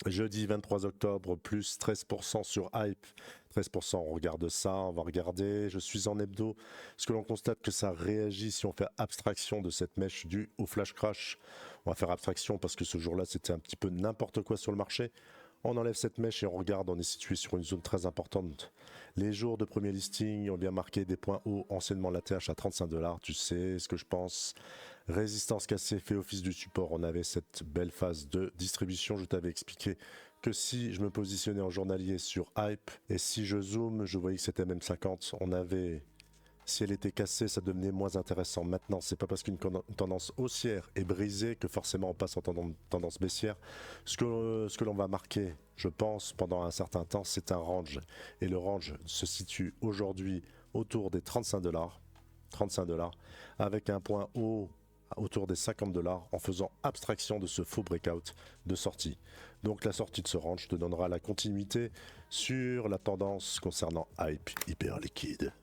Jeudi 23 octobre, plus 13% sur Hype. 13%, on regarde ça, on va regarder. Je suis en hebdo. Ce que l'on constate que ça réagit si on fait abstraction de cette mèche due au flash crash. On va faire abstraction parce que ce jour-là, c'était un petit peu n'importe quoi sur le marché. On enlève cette mèche et on regarde, on est situé sur une zone très importante. Les jours de premier listing ont bien marqué des points hauts, anciennement la TH à 35 $, tu sais ce que je pense. Résistance cassée fait office du support, on avait cette belle phase de distribution, je t'avais expliqué que si je me positionnais en journalier sur Hype, et si je zoome, je voyais que c'était même 50, on avait... Si elle était cassée, ça devenait moins intéressant. Maintenant, c'est pas parce qu'une tendance haussière est brisée que forcément on passe en tendance baissière. Ce que l'on va marquer, je pense, pendant un certain temps, c'est un range. Et le range se situe aujourd'hui autour des 35 $. 35 $, avec un point haut autour des 50 $ en faisant abstraction de ce faux breakout de sortie. Donc la sortie de ce range te donnera la continuité sur la tendance concernant Hype hyper liquide.